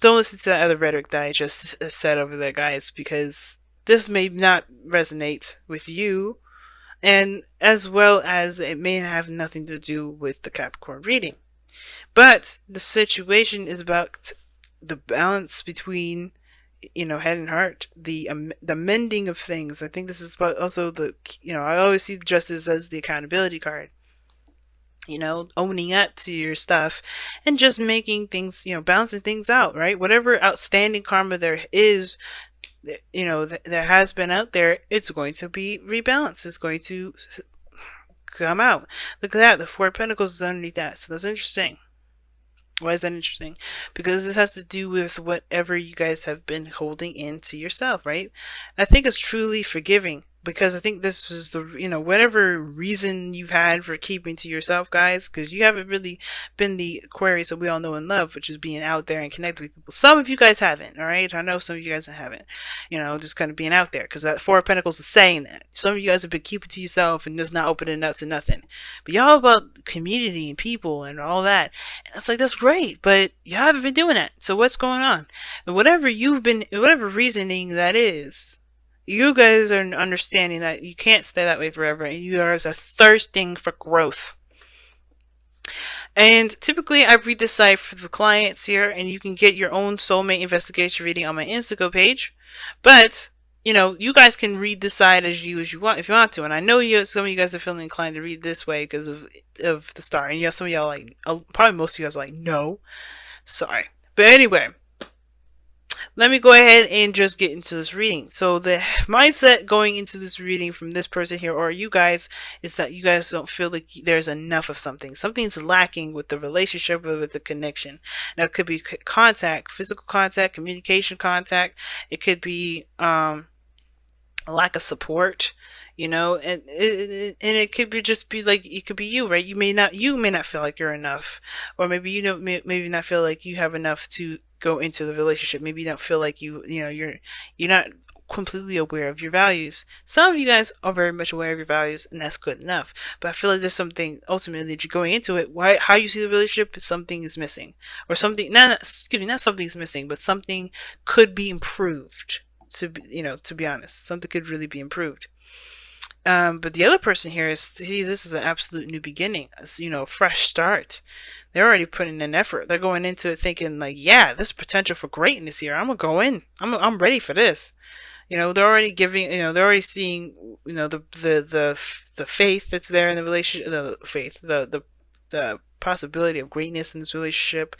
Don't listen to that other rhetoric that I just said over there, guys, because this may not resonate with you, and as well as it may have nothing to do with the Capricorn reading. But the situation is about the balance between, head and heart, the mending of things. I think this is about also I always see justice as the accountability card. Owning up to your stuff and just making things, balancing things out, right? Whatever outstanding karma there is, there has been out there, it's going to be rebalanced. It's going to come out. Look at that. The Four of Pentacles is underneath that. So that's interesting. Why is that interesting? Because this has to do with whatever you guys have been holding into yourself, right? I think it's truly forgiving, because I think this is whatever reason you've had for keeping to yourself, guys, because you haven't really been the Aquarius that we all know and love, which is being out there and connecting with people. Some of you guys haven't, all right? I know some of you guys haven't, just kind of being out there, because that Four of Pentacles is saying that. Some of you guys have been keeping to yourself and just not opening up to nothing. But y'all about community and people and all that. And it's like, that's great, but you haven't been doing that. So what's going on? And whatever reasoning that is, you guys are understanding that you can't stay that way forever, and you guys are thirsting for growth. And typically I read this site for the clients here, and you can get your own soulmate investigation reading on my Instagram page. But you guys can read this side as you want, if you want to. And I know some of you guys are feeling inclined to read this way because of the star. And some of y'all like, probably most of you guys are like, no, sorry. But anyway, let me go ahead and just get into this reading. So the mindset going into this reading from this person here, or you guys, is that you guys don't feel like there's enough of something. Something's lacking with the relationship or with the connection. Now it could be contact, physical contact, communication contact. It could be a lack of support, and it could be just be like, it could be you, right? You may not feel like you're enough, or maybe maybe not feel like you have enough to go into the relationship. Maybe you don't feel like you're not completely aware of your values. Some of you guys are very much aware of your values, and that's good enough. But I feel like there's something ultimately that you're going into it. How you see the relationship, something is missing, or something. Not something's missing, but something could be improved. To be honest, something could really be improved. But the other person here this is an absolute new beginning. It's, fresh start. They're already putting in effort. They're going into it thinking like, yeah, there's potential for greatness here. I'm gonna go in. I'm ready for this. They're already giving. They're already seeing. The faith that's there in the relationship. The faith. The possibility of greatness in this relationship.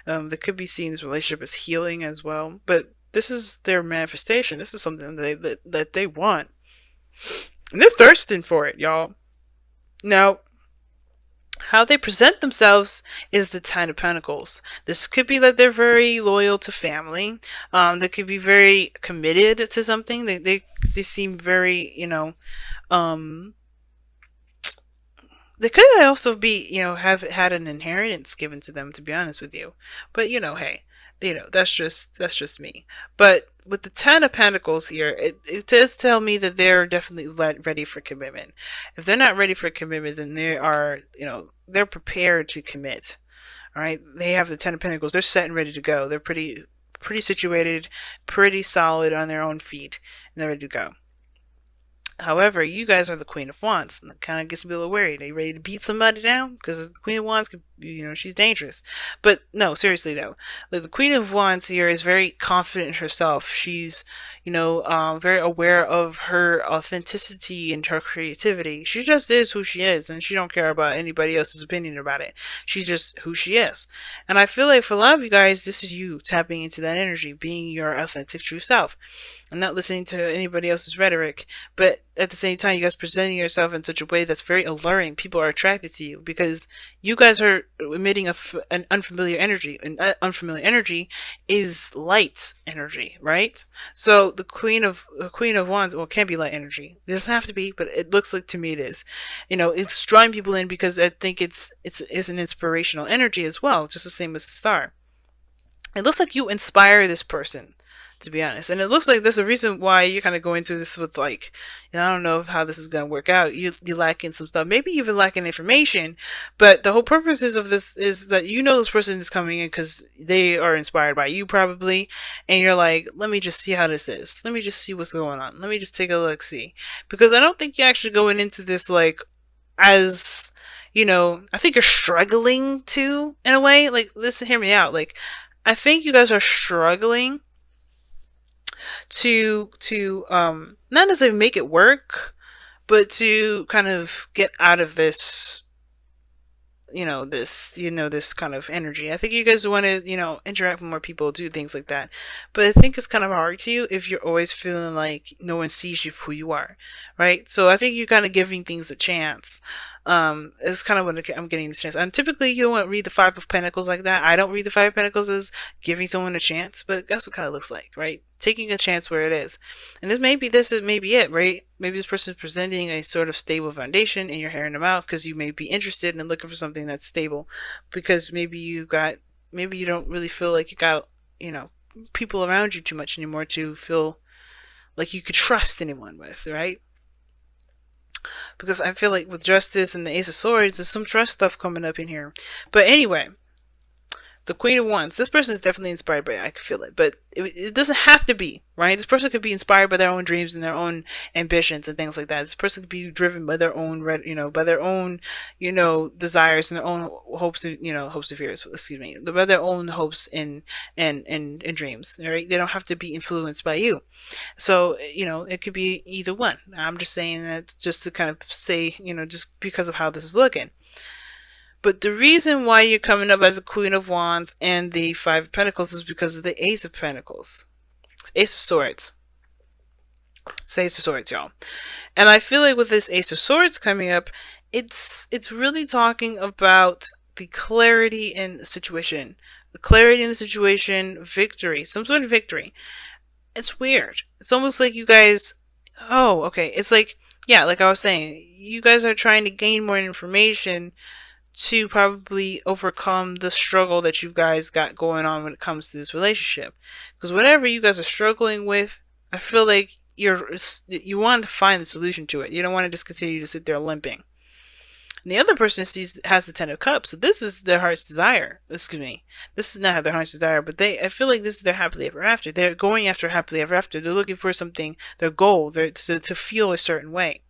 They could be seeing this relationship as healing as well. But this is their manifestation. This is something that they want. And they're thirsting for it, y'all. Now, how they present themselves is the Ten of Pentacles. This could be that they're very loyal to family. They could be very committed to something. They seem very, they could also be, have had an inheritance given to them, to be honest with you. But hey, that's just me. But with the Ten of Pentacles here, it does tell me that they're definitely ready for commitment. If they're not ready for commitment, then they are, they're prepared to commit. All right, they have the Ten of Pentacles. They're set and ready to go. They're pretty situated, pretty solid on their own feet, and they're ready to go. However, you guys are the Queen of Wands, and it kind of gets me a little worried. Are you ready to beat somebody down? Because the Queen of Wands, she's dangerous. But no, seriously though, like the Queen of Wands here is very confident in herself. She's, very aware of her authenticity and her creativity. She just is who she is, and she don't care about anybody else's opinion about it. She's just who she is. And I feel like for a lot of you guys, this is you tapping into that energy, being your authentic true self. And not listening to anybody else's rhetoric, but at the same time, you guys presenting yourself in such a way that's very alluring. People are attracted to you because you guys are emitting an unfamiliar energy. And unfamiliar energy is light energy, right? So the Queen of Wands, well, it can't be light energy. It doesn't have to be, but it looks like to me it is. It's drawing people in because I think it's an inspirational energy as well, just the same as the star. It looks like you inspire this person to be honest. And it looks like there's a reason why you're kind of going through this with like, I don't know how this is going to work out. You lacking some stuff, maybe even lacking information. But the whole purpose of this is that this person is coming in because they are inspired by you probably, and you're like, let me just see how this is. Let me just see what's going on. Let me just take a look, see, because I don't think you're actually going into this like as I think you're struggling to in a way. Like, listen, hear me out. Like, I think you guys are struggling to not necessarily make it work, but to kind of get out of this this kind of energy. I think you guys want to interact with more people, do things like that, but I think it's kind of hard to you if you're always feeling like no one sees you for who you are, right? So I think you're kind of giving things a chance. It's kind of what I'm getting this chance. And typically you don't read the Five of Pentacles like that. I don't read the Five of Pentacles as giving someone a chance, but that's what it kind of looks like, right? Taking a chance where it is. And this may be it, right? Maybe this person is presenting a sort of stable foundation and you're hearing them out because you may be interested in looking for something that's stable, because maybe you don't really feel like you got, people around you too much anymore to feel like you could trust anyone with, right? Because I feel like with Justice and the Ace of Swords, there's some trust stuff coming up in here. But anyway, the Queen of Wands. This person is definitely inspired by it. I can feel it. But it doesn't have to be, right? This person could be inspired by their own dreams and their own ambitions and things like that. This person could be driven by their own, desires and their own hopes, hopes and fears, excuse me, by their own hopes and dreams, right? They don't have to be influenced by you. So, it could be either one. I'm just saying that just to kind of say, just because of how this is looking. But the reason why you're coming up as a Queen of Wands and the Five of Pentacles is because of the Ace of Pentacles. Ace of Swords. It's Ace of Swords, y'all. And I feel like with this Ace of Swords coming up, it's really talking about the clarity in the situation. The clarity in the situation, victory. Some sort of victory. It's weird. It's almost like you guys... Oh, okay. It's like, yeah, like I was saying, you guys are trying to gain more information to probably overcome the struggle that you guys got going on when it comes to this relationship. Because whatever you guys are struggling with, I feel like you want to find the solution to it. You don't want to just continue to sit there limping. And the other person has the Ten of Cups, so this is their heart's desire. Excuse me. This is not their heart's desire, but I feel like this is their happily ever after. They're going after happily ever after. They're looking for something, their goal, to feel a certain way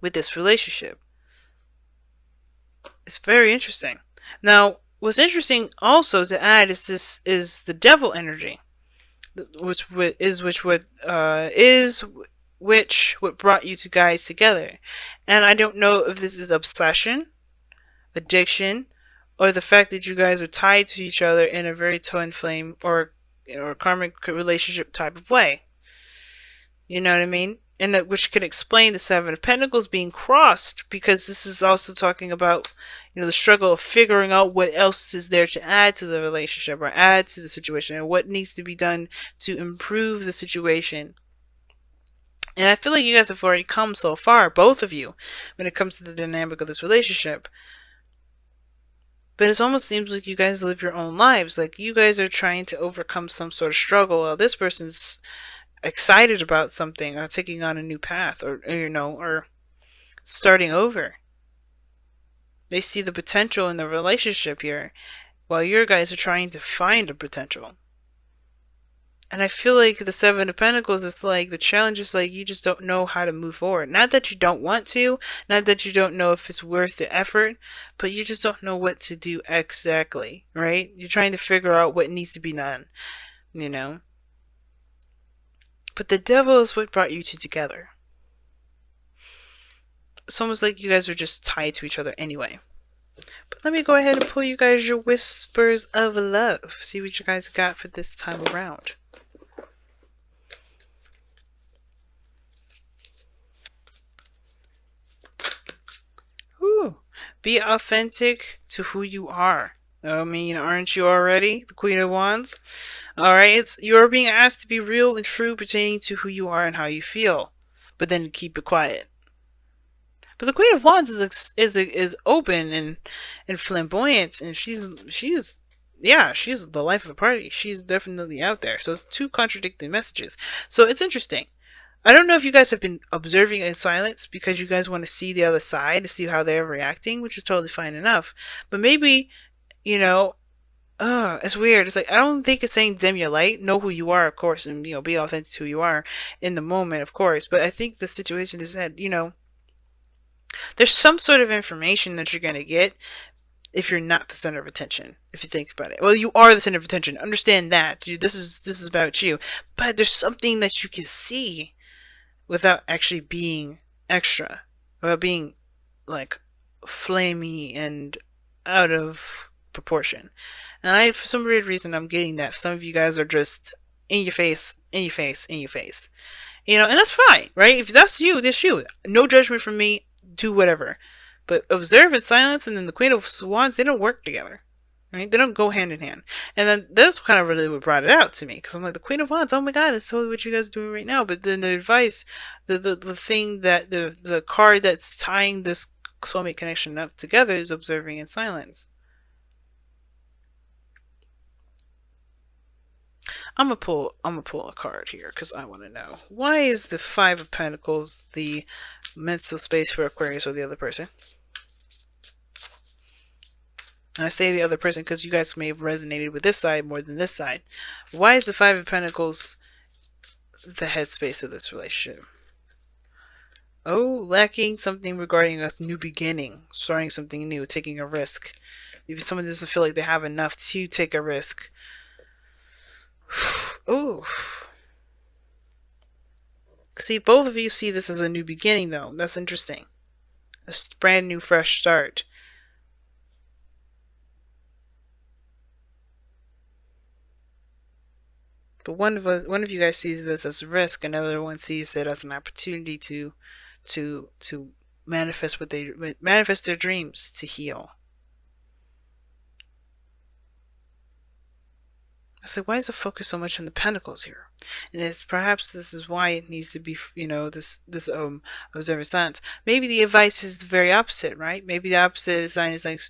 with this relationship. It's very interesting. Now, what's interesting also to add is the devil energy, which what brought you two guys together. And I don't know if this is obsession, addiction, or the fact that you guys are tied to each other in a very twin flame or karmic relationship type of way. You know what I mean? And which could explain the Seven of Pentacles being crossed, because this is also talking about, the struggle of figuring out what else is there to add to the relationship or add to the situation, and what needs to be done to improve the situation. And I feel like you guys have already come so far, both of you, when it comes to the dynamic of this relationship. But it almost seems like you guys live your own lives. Like you guys are trying to overcome some sort of struggle, while this person's excited about something, or taking on a new path, or starting over. They see the potential in the relationship here, while your guys are trying to find a potential. And I feel like the Seven of Pentacles is like, the challenge is like, you just don't know how to move forward. Not that you don't want to, not that you don't know if it's worth the effort, but you just don't know what to do exactly, right? You're trying to figure out what needs to be done, But the devil is what brought you two together. It's almost like you guys are just tied to each other anyway. But let me go ahead and pull you guys your whispers of love. See what you guys got for this time around. Ooh. Be authentic to who you are. I mean, aren't you already the Queen of Wands? Alright, you're being asked to be real and true pertaining to who you are and how you feel. But then keep it quiet. But the Queen of Wands is open and flamboyant, and she's yeah, she's the life of the party. She's definitely out there. So it's two contradicting messages. So it's interesting. I don't know if you guys have been observing in silence because you guys want to see the other side to see how they're reacting, which is totally fine enough. But maybe, you know, it's weird. It's like I don't think it's saying dim your light. Know who you are, of course, and be authentic to who you are in the moment, of course. But I think the situation is that there's some sort of information that you're gonna get if you're not the center of attention. If you think about it, well, you are the center of attention. Understand that. This is about you. But there's something that you can see without actually being extra, without being like flamey and out of proportion. And for some weird reason, I'm getting that some of you guys are just in your face, in your face, in your face. And that's fine, right? If that's you, that's you. No judgment from me. Do whatever. But observe in silence and then the Queen of Wands, they don't work together. Right? They don't go hand in hand. And then that's kind of really what brought it out to me. Because I'm like, the Queen of Wands, oh my god, that's totally what you guys are doing right now. But then the advice, the thing that, the card that's tying this soulmate connection up together is observing in silence. I'm gonna pull a card here because I want to know, why is the Five of Pentacles the mental space for Aquarius or the other person? And I say the other person because you guys may have resonated with this side more than this side. Why is the Five of Pentacles the headspace of this relationship? Oh, lacking something regarding a new beginning, starting something new, taking a risk. Maybe someone doesn't feel like they have enough to take a risk. Ooh. See, both of you see this as a new beginning, though. That's interesting. A brand new, fresh start. But one of you guys sees this as a risk, another one sees it as an opportunity to manifest manifest their dreams, to heal. So why is the focus so much on the pentacles here? And it's perhaps this is why it needs to be, this observer silence. Maybe the advice is the very opposite, right? Maybe the opposite sign is like,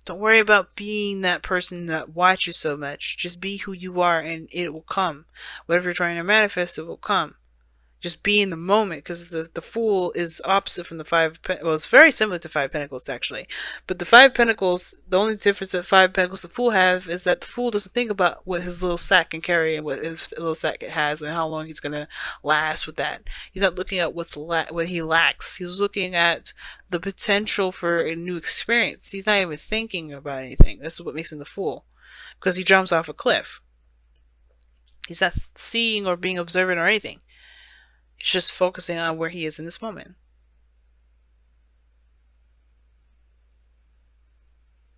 don't worry about being that person that watches so much. Just be who you are, and it will come. Whatever you're trying to manifest, it will come. Just be in the moment, because the Fool is opposite from the Five. Well, it's very similar to Five Pentacles actually, but the Five Pentacles, the only difference that Five Pentacles the Fool have is that the Fool doesn't think about what his little sack can carry and what his little sack has and how long he's gonna last with that. He's not looking at what he lacks. He's looking at the potential for a new experience. He's not even thinking about anything. That's what makes him the Fool, because he jumps off a cliff. He's not seeing or being observant or anything. He's just focusing on where he is in this moment.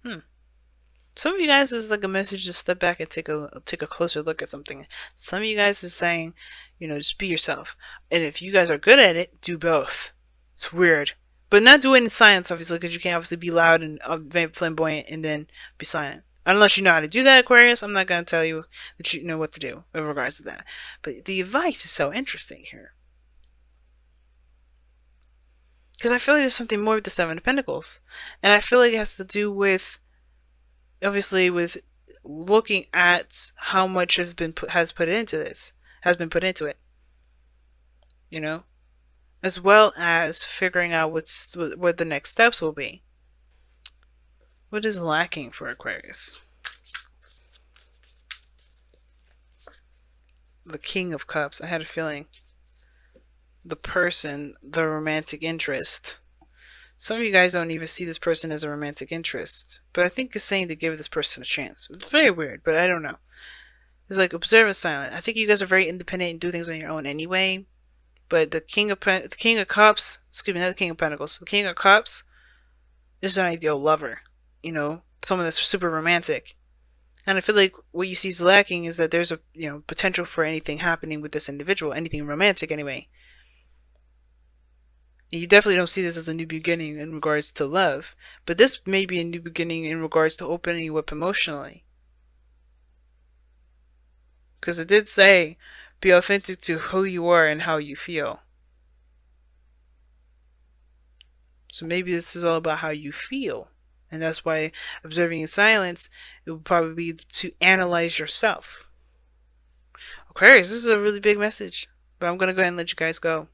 Some of you guys is like a message to step back and take a closer look at something. Some of you guys is saying, just be yourself. And if you guys are good at it, do both. It's weird. But not do it in silence, obviously, because you can't obviously be loud and flamboyant and then be silent. Unless you know how to do that, Aquarius, I'm not going to tell you that you know what to do in regards to that. But the advice is so interesting here. Because I feel like there's something more with the Seven of Pentacles. And I feel like it has to do with, obviously, with looking at how much has been put into it. As well as figuring out what the next steps will be. What is lacking for Aquarius? The King of Cups. I had a feeling. The person, the romantic interest. Some of you guys don't even see this person as a romantic interest, but I think it's saying to give this person a chance. It's very weird, but I don't know. It's like observe and silent. I think you guys are very independent and do things on your own anyway. But the King of Cups, excuse me, not the King of Pentacles. The King of Cups is an ideal lover. Someone that's super romantic. And I feel like what you see is lacking is that there's a potential for anything happening with this individual, anything romantic anyway. You definitely don't see this as a new beginning in regards to love, but this may be a new beginning in regards to opening you up emotionally. Because it did say, be authentic to who you are and how you feel. So maybe this is all about how you feel. And that's why observing in silence, it would probably be to analyze yourself. Aquarius, this is a really big message, but I'm going to go ahead and let you guys go.